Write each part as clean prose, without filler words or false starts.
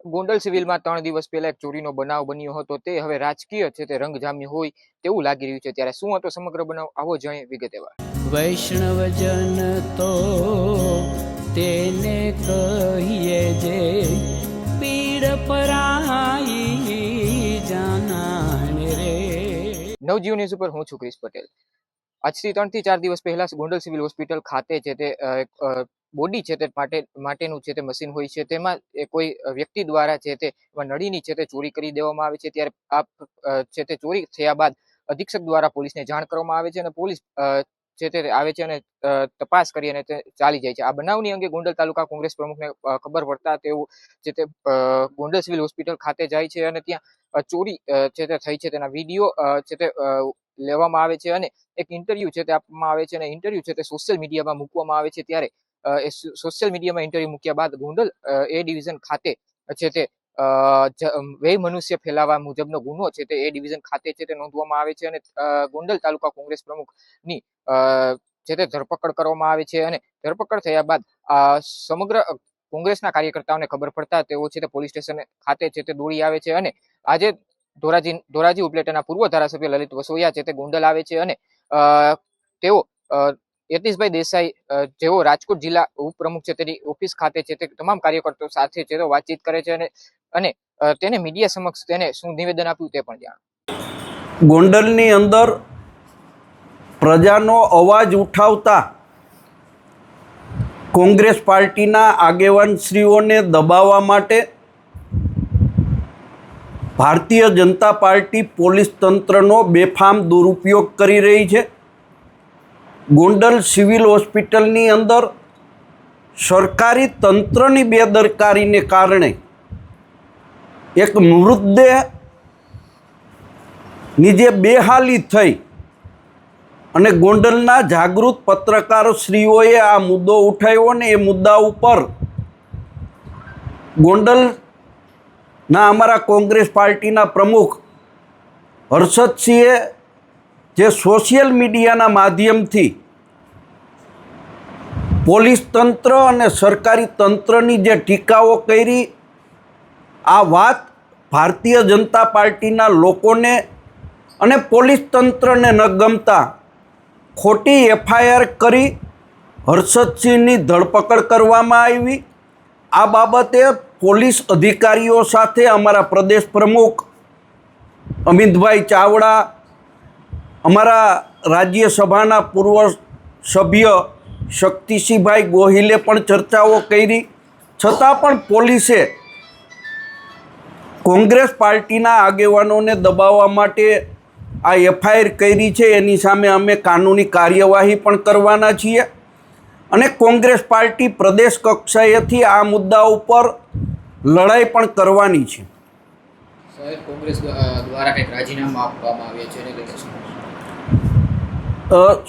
ગોંડલ સિવિલમાં 3 દિવસ પહેલા એક ચોરીનો બનાવ બન્યો હતો તે હવે રાજકીય છે તે રંગ જામ્યું હોય તેવું લાગી રહ્યું છે। ત્યારે શું હતો સમગ્ર બનાવ, આવો જાણીએ વિગતવાર। વૈષ્ણવજન તો તેને કહીએ જે પીડ પરાઈ જાનાને રે। નવજીવન ન્યૂઝ ઉપર હું છું ક્રિસ પટેલ। આજથી 3 થી 4 દિવસ પહેલા ગોંડલ સિવિલ હોસ્પિટલ ખાતે છે તે બોડી છે તે માટેનું છે તે મશીન હોય છે, તેમાં કોઈ વ્યક્તિ દ્વારા છે તે નળીની છે તે ચોરી કરી દેવામાં આવે છે। ત્યારે આ છે તે ચોરી થયા બાદ અધિક્ષક દ્વારા પોલીસને જાણ કરવામાં આવે છે અને પોલીસ છે તે આવે છે અને તપાસ કરી અને તે ચાલી જાય છે। આ બનાવની અંગે ગોંડલ તાલુકા કોંગ્રેસ પ્રમુખને ખબર પડતા તેઓ છે તે ગોંડલ સિવિલ હોસ્પિટલ ખાતે જાય છે અને ત્યાં ચોરી છે તે થઈ છે તેના વિડીયો છે તે લેવામાં આવે છે અને એક ઇન્ટરવ્યુ છે તે આપવામાં આવે છે અને ઇન્ટરવ્યુ છે તે સોશિયલ મીડિયામાં મૂકવામાં આવે છે। ત્યારે એ સોશિયલ મીડિયામાં ઇન્ટરવ્યુ મૂક્યા બાદ ગોંડલ એ ડિવિઝન ખાતે છે તે વ્યય મનુષ્ય ફેલાવા મુજબનો ગુનો છે તે એ ડિવિઝન ખાતે છે તે નોંધવામાં આવે છે અને ગોંડલ તાલુકા કોંગ્રેસ પ્રમુખની છે તે ધરપકડ કરવામાં આવે છે અને ધરપકડ થયા બાદ સમગ્ર કોંગ્રેસના કાર્યકર્તાઓને ખબર પડતા તેઓ છે તે પોલીસ સ્ટેશન ખાતે છે તે દોડી આવે છે અને આજે ધોરાજી ઉપલેટાના પૂર્વ ધારાસભ્ય લલિત વસોયા છે તે ગોંડલ આવે છે અને તેઓ યતીશભાઈ દેસાઈ જેઓ રાજકોટ જિલ્લા ઉપપ્રમુખ છે તેની ઓફિસ ખાતે છે તે તમામ કાર્યકર્તાઓ સાથે છે તે વાતચીત કરે છે અને તેને મીડિયા સમક્ષ તેને શું નિવેદન આપ્યું તે પણ જાણો। ગોંડલની અંદર પ્રજાનો અવાજ ઉઠાવતા કોંગ્રેસ પાર્ટીના આગેવાનશ્રીઓને દબાવવા માટે ભારતીય જનતા પાર્ટી પોલીસ તંત્રનો બેફામ દુરુપયોગ કરી રહી છે। ગોંડલ સિવિલ હોસ્પિટલની અંદર સરકારી તંત્રની બેદરકારીને કારણે એક મૃતદેહની જે બેહાલી થઈ અને ગોંડલના જાગૃત પત્રકારશ્રીઓએ આ મુદ્દો ઉઠાવ્યો ને એ મુદ્દા ઉપર ગોંડલના અમારા કોંગ્રેસ પાર્ટીના પ્રમુખ હર્ષદસિંહે જે સોશિયલ મીડિયાના માધ્યમથી પોલીસ તંત્ર અને સરકારી તંત્રની જે ટીકાઓ કરી, આ વાત ભારતીય જનતા પાર્ટીના લોકોને અને પોલીસ તંત્રને ન ગમતા ખોટી એફઆઈઆર કરી હર્ષદસિંહની ધરપકડ કરવામાં આવી। આ બાબતે પોલીસ અધિકારીઓ સાથે અમારા પ્રદેશ પ્રમુખ અમિતભાઈ ચાવડા, અમારા રાજ્યસભાના પૂર્વ સભ્ય શક્તિસિંહભાઈ ગોહિલે પણ ચર્ચાઓ કરી, છતાં પણ પોલીસે કોંગ્રેસ પાર્ટીના આગેવાનોને દબાવવા માટે આ એફઆઈઆર કરી છે। એની સામે અમે કાનૂની કાર્યવાહી પણ કરવાના છીએ અને કોંગ્રેસ પાર્ટી પ્રદેશ કક્ષાએથી આ મુદ્દા ઉપર લડાઈ પણ કરવાની છે। કોંગ્રેસ દ્વારા કંઈક રાજીનામું આપવામાં આવ્યું છે એને લઈને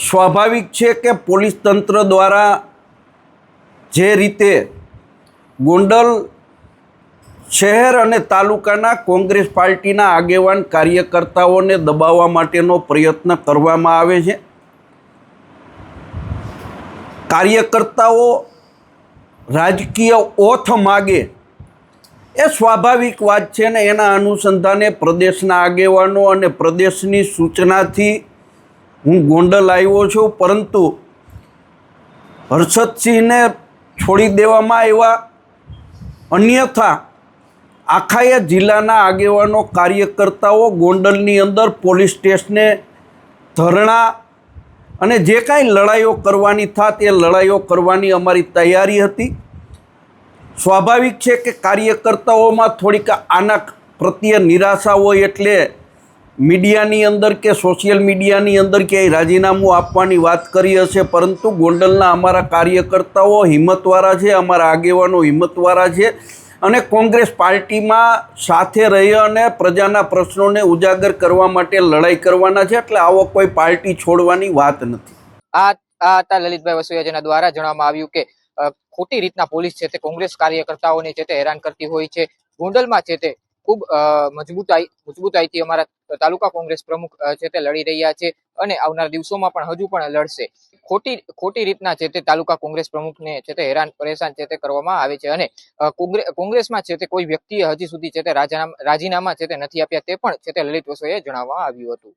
સ્વાભાવિક છે કે પોલીસ તંત્ર દ્વારા જે રીતે ગોંડલ શહેર અને તાલુકાના કોંગ્રેસ પાર્ટીના આગેવાન કાર્યકર્તાઓને દબાવવા માટેનો પ્રયત્ન કરવામાં આવે છે, કાર્યકર્તાઓ રાજકીય ઓથ માગે એ સ્વાભાવિક વાત છે ને એના અનુસંધાને પ્રદેશના આગેવાનો અને પ્રદેશની સૂચનાથી હું ગોંડલ આવ્યો છું। પરંતુ હર્ષદસિંહને છોડી દેવામાં આવ્યા, અન્યથા આખા જિલ્લાના આગેવાનો કાર્યકર્તાઓ ગોંડલની અંદર પોલીસ સ્ટેશને ધરણા અને જે કાંઈ લડાઈઓ કરવાની થાત એ લડાઈઓ કરવાની અમારી તૈયારી હતી। સ્વાભાવિક છે કે કાર્યકર્તાઓમાં થોડીક આના પ્રત્યે નિરાશા હોય એટલે મીડિયાની અંદર કે સોશિયલ મીડિયાની અંદર ક્યાંય રાજીનામું આપવાની વાત કરી હશે, પરંતુ ગોંડલના અમારા કાર્યકર્તાઓ હિંમતવાળા છે, અમારા આગેવાનો હિંમતવાળા છે અને કોંગ્રેસ પાર્ટીમાં સાથે રહી અને પ્રજાના પ્રશ્નોને ઉજાગર કરવા માટે લડાઈ કરવાના છે, એટલે આવો કોઈ પાર્ટી છોડવાની વાત નથી। આ હતા લલિતભાઈ વસોયા જેના દ્વારા જણાવવામાં આવ્યું કે ખોટી રીતના પોલીસ છે તે કોંગ્રેસ કાર્યકર્તાઓને છે તે હેરાન કરતી હોય છે। ગોંડલમાં છે તે ખૂબ મજબૂતાઈથી અમારા તાલુકા કોંગ્રેસ પ્રમુખ છે તે લડી રહ્યા છે અને આવનાર દિવસોમાં પણ હજુ પણ લડશે. ખોટી રીતના છે તે તાલુકા કોંગ્રેસ પ્રમુખને છે તે હેરાન પરેશાન છે તે કરવામાં આવે છે અને કોંગ્રેસમાં છે તે કોઈ વ્યક્તિએ હજી સુધી છે તે રાજીનામા છે તે નથી આપ્યા તે પણ છે તે લલિત વસોએ જણાવવામાં આવ્યું હતું.